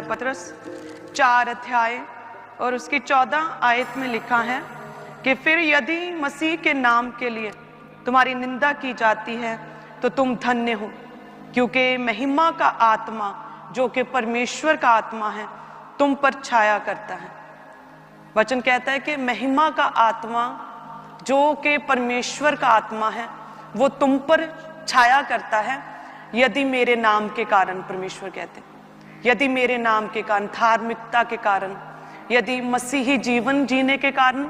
पत्रस 4 अध्याय और उसकी 14 आयत में लिखा है कि फिर यदि मसीह के नाम के लिए तुम्हारी निंदा की जाती है तो तुम धन्य हो, क्योंकि महिमा का आत्मा जो कि परमेश्वर का आत्मा है तुम पर छाया करता है। वचन कहता है कि महिमा का आत्मा जो कि परमेश्वर का आत्मा है वो तुम पर छाया करता है, यदि मेरे नाम के कारण, परमेश्वर कहते हैं, यदि मेरे नाम के कारण, धार्मिकता के कारण, यदि मसीही जीवन जीने के कारण,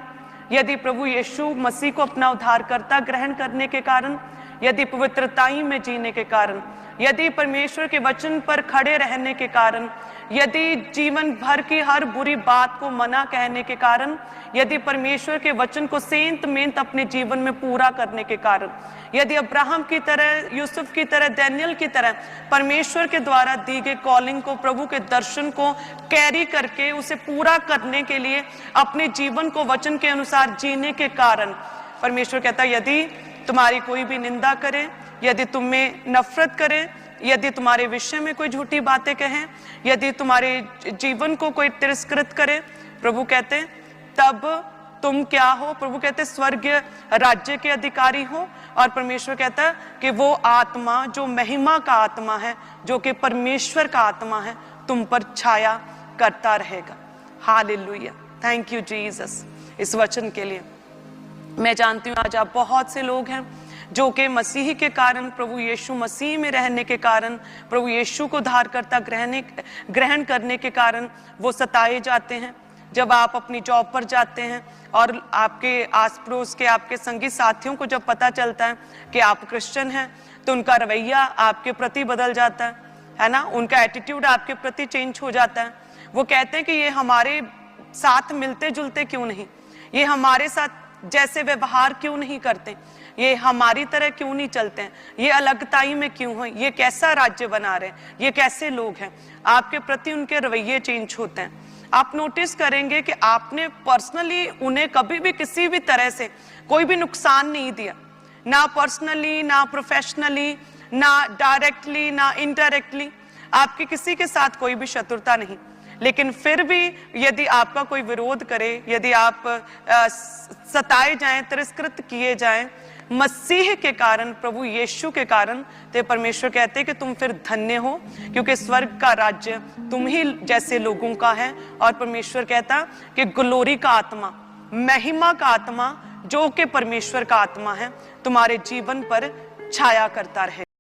यदि प्रभु यीशु मसीह को अपना उद्धारकर्ता ग्रहण करने के कारण, यदि पवित्रताई में जीने के कारण, यदि परमेश्वर के वचन पर खड़े रहने के कारण, यदि जीवन भर की हर बुरी बात को मना कहने के कारण, यदि परमेश्वर के वचन को सेंत मेंत अपने जीवन में पूरा करने के कारण, यदि अब्राहम की तरह, यूसुफ की तरह, दानियल की तरह परमेश्वर के द्वारा दी गई कॉलिंग को, प्रभु के दर्शन को कैरी करके उसे पूरा करने के लिए अपने जीवन को वचन के अनुसार जीने के कारण, परमेश्वर कहता है यदि तुम्हारी कोई भी निंदा करे, यदि तुम्हें नफरत करे, यदि तुम्हारे विषय में कोई झूठी बातें कहें, यदि तुम्हारे जीवन को कोई तिरस्कृत करे, प्रभु कहते तब तुम क्या हो? प्रभु कहते स्वर्गीय राज्य के अधिकारी हो। और परमेश्वर कहता है कि वो आत्मा जो महिमा का आत्मा है, जो कि परमेश्वर का आत्मा है, तुम पर छाया करता रहेगा। हालेलुया, थैंक यू जीसस इस वचन के लिए। मैं जानती हूँ आज आप बहुत से लोग हैं जो कि मसीह के कारण, प्रभु यीशु मसीह में रहने के कारण, प्रभु यीशु को उद्धारकर्ता ग्रहण करने के कारण वो सताए जाते हैं। जब आप अपनी जॉब पर जाते हैं और आपके आस पड़ोस के, आपके संगी साथियों को जब पता चलता है कि आप क्रिश्चियन हैं, तो उनका रवैया आपके प्रति बदल जाता है ना, उनका एटीट्यूड आपके प्रति चेंज हो जाता है। वो कहते हैं कि ये हमारे साथ मिलते जुलते क्यों नहीं, ये हमारे साथ जैसे व्यवहार क्यों नहीं करते, ये हमारी तरह क्यों नहीं चलते हैं, ये अलगताई में क्यों है, ये कैसा राज्य बना रहे हैं, ये कैसे लोग हैं। आपके प्रति उनके रवैये चेंज होते हैं। आप नोटिस करेंगे कि आपने पर्सनली उन्हें कभी भी किसी भी तरह से कोई भी नुकसान नहीं दिया, ना पर्सनली, ना प्रोफेशनली, ना डायरेक्टली, ना इनडायरेक्टली। आपकी किसी के साथ कोई भी शत्रुता नहीं, लेकिन फिर भी यदि आपका कोई विरोध करे, यदि आप सताए जाएं, तिरस्कृत किए जाएं मसीह के कारण, प्रभु यीशु के कारण, तो परमेश्वर कहते हैं कि तुम फिर धन्य हो, क्योंकि स्वर्ग का राज्य तुम ही जैसे लोगों का है। और परमेश्वर कहता कि ग्लोरी का आत्मा, महिमा का आत्मा जो कि परमेश्वर का आत्मा है, तुम्हारे जीवन पर छाया करता रहे।